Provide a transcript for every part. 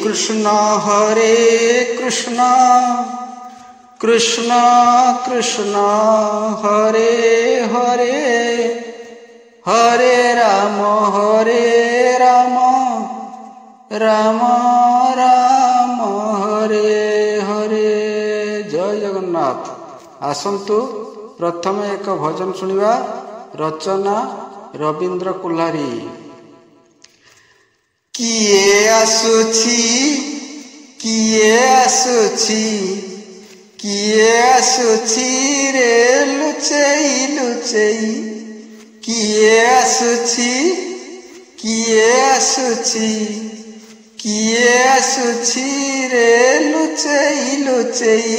कृष्ण कृष्ण कृष्ण हरे हरे हरे राम राम राम हरे हरे। जय जगन्नाथ। आसंतु प्रथम एक भजन सुनिबा। रचना रवींद्र कुल्हारी। किए आसुछि किए आसुछि रे लुचेई लुचेई। किए आसुछि रे लुचेई लुचेई।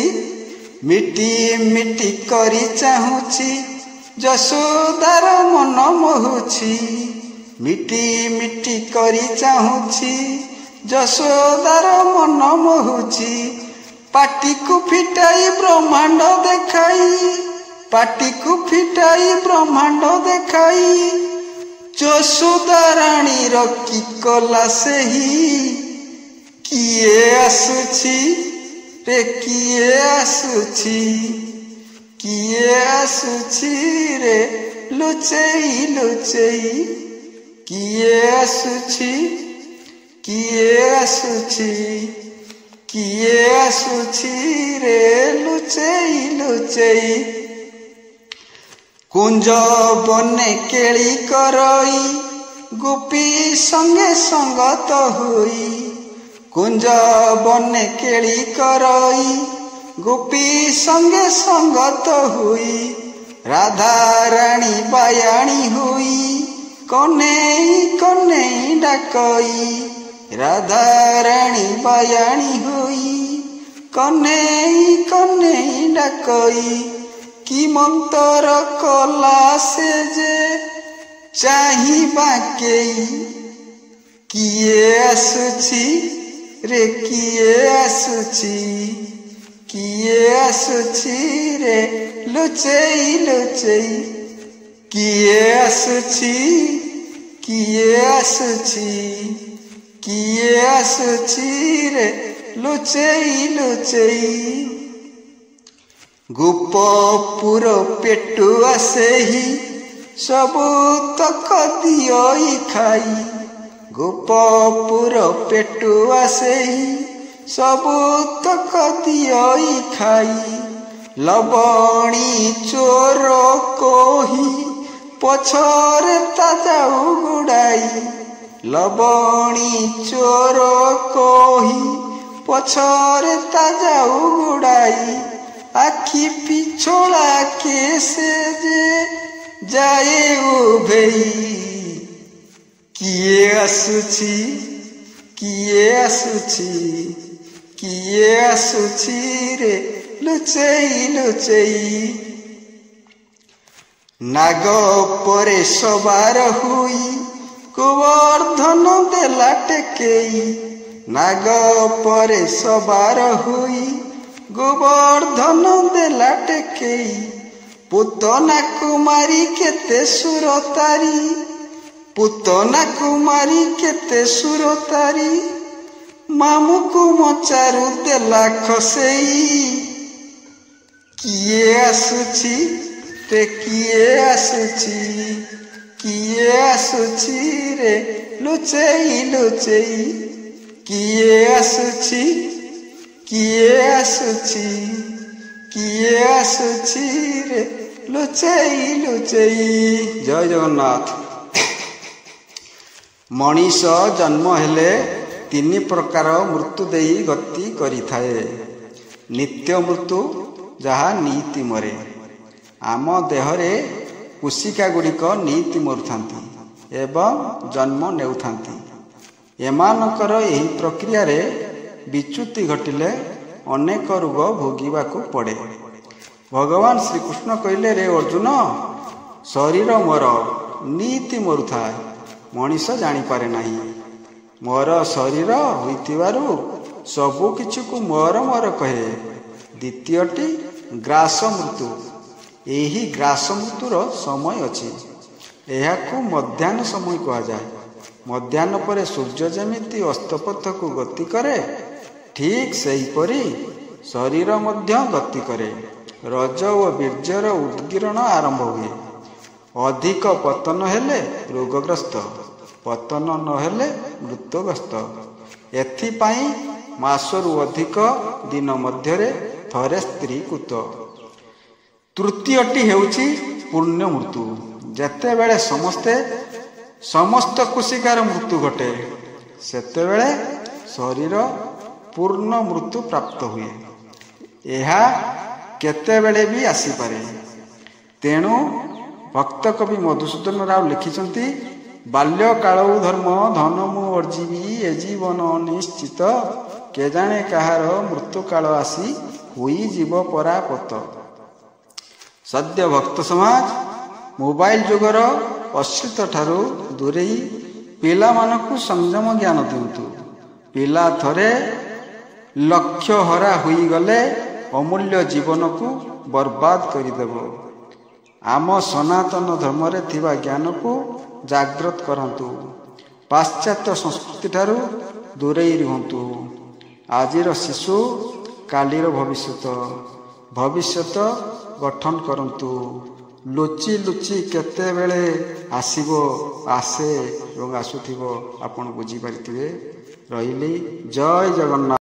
मिटी मिटी करी चाहुछि यशोदार मन मोहुछि। मिटी मिटी करी चाहुछि यशोदार मन मोहुछि। पाटी को फिटाई ब्रह्मांड देखाई, पाटी को फिटाई ब्रह्मांड देखाई। यशोदा रानी की कला सेही। किए आसुछि रे किए आसुछि रे लुचेई लुचेई। किए आसुछि रे लुचेई लुचेई। कुंज बने केली करई गोपी संगे संगत होई। कुंज बने केली करई गोपी संगे संगत होई। राधा रानी बायाणी हुई कन्हई कन्हई डाकई। राधा रानी बायाणी हुई कन्हई कन्हई डाकई। कि मंतर कला से जे चाही बाकेई। किए आसुछि रे किए आसुछि रे लुचेई लुचेई। किए आसुछि रे लुचेई लुचेई। गोपपुर पेटुआ सेही सबु तक दियोई खाई। गोपपुर पेटुआ सेही सबु तक दियोई खाई। लबणी चोर कोही पछरे ताजाऊ गुड़ाई। लबणी चोर कोही पछरे ताजाऊ गुड़ाई। आखि पिछोड़ा केसे जे जाए उभेई। किए आसुछि रे लुचेई लुचेई। नाग परे सवार हुई गोवर्धन देला टेकेई। नाग परे सवार हुई गोवर्धन देला टेकेई। पुतना कुमारी केते सुरतारी, पुतना कुमारी केते सुरतारी। मामू को मचारू देला खसेई। किए आसुछि रे किए आसुछि रे लुचेई लुचेई। किए आसुछि रे लुचेई लुचेई। जय जगन्नाथ। मनीष जन्म हेले तीन प्रकार मृत्यु देई गति करिथाए। नित्य मृत्यु जहा नीति मरे। आम देहरे कोशिका गुड़िक नीति मरुथांती एवं जन्म नेउथांती। एमानकर एही प्रक्रिया रे विच्युति घटिले अनेक रोग भोगिबाकू पड़े। भगवान श्रीकृष्ण कहले रे अर्जुन, शरीर मोर नीति मरुथाए, मनीष जानी पारे नाही। मोर शरीर होइतिबारु सबु किछु को मोर मोर कहे। द्वितीयटी ग्रास मृत्यु। एही ग्रास मृत्युर समय अछि। एहाकू मध्याह्न समय कहा जाए। ମଧ୍ୟାହ୍ନ ପରେ ସୂର୍ଯ୍ୟ ଯେମିତି ଅସ୍ତପଥକୁ ଗତି କରେ, ଠିକ୍ ସେହିପରି ଶରୀର ମଧ୍ୟ ଗତି କରେ। ରଜ ଓ ବୀର୍ଯ୍ୟର ଉଦ୍ଗୀରଣ ଆରମ୍ଭ ହୁଏ। ଅଧିକ ପତନ ହେଲେ ରୋଗଗ୍ରସ୍ତ, ପତନ ନହେଲେ ମୃତ୍ୟୁଗ୍ରସ୍ତ। ଏଥିପାଇଁ ମାସରୁ ଅଧିକ ଦିନ ମଧ୍ୟରେ ଥରେ ସ୍ତ୍ରୀକୃତ। ତୃତୀୟଟି ହେଉଛି ପୂର୍ଣ୍ଣ ମୃତ୍ୟୁ। ଯେତେବେଳେ ସମସ୍ତ କୋଶିକାର ମୃତ୍ୟୁ ଘଟେ, ସେତେବେଳେ ଶରୀର ପୂର୍ଣ୍ଣ ମୃତ୍ୟୁ ପ୍ରାପ୍ତ ହୁଏ। ଏହା କେତେବେଳେ ବି ଆସିପାରେ। ତେଣୁ ଭକ୍ତ କବି ମଧୁସୂଦନ ରାଓ ଲେଖିଛନ୍ତି, ବାଲ୍ୟକାଳଉ ଧର୍ମ ଧନମୁ ଅର୍ଜିବି ଏ ଜୀବନ ନିଶ୍ଚିତ, କେଜାଣେ କାହାର ମୃତ୍ୟୁକାଳ ଆସି ହୋଇଯିବ ପରାପତ। ସଦ୍ୟ ଭକ୍ତ ସମାଜ ମୋବାଇଲ ଯୁଗର ଅଶ୍ଳୀଳତା ଠାରୁ ଦୂରେଇ ପିଲାମାନଙ୍କୁ ସଂଯମ ଜ୍ଞାନ ଦିଅନ୍ତୁ। ପିଲା ଥରେ ଲକ୍ଷ୍ୟ ହରା ହୋଇଗଲେ ଅମୂଲ୍ୟ ଜୀବନକୁ ବର୍ବାଦ କରିଦେବ। ଆମ ସନାତନ ଧର୍ମରେ ଥିବା ଜ୍ଞାନକୁ ଜାଗ୍ରତ କରନ୍ତୁ। ପାଶ୍ଚାତ୍ୟ ସଂସ୍କୃତିଠାରୁ ଦୂରେଇ ରୁହନ୍ତୁ। ଆଜିର ଶିଶୁ କାଲିର ଭବିଷ୍ୟତ ଗଠନ କରନ୍ତୁ। ଲୁଚି ଲୁଚି କେତେବେଳେ ଆସେ ଏବଂ ଆସୁଥିବ, ଆପଣ ବୁଝିପାରିଥିବେ। ରହିଲି। ଜୟ ଜଗନ୍ନାଥ।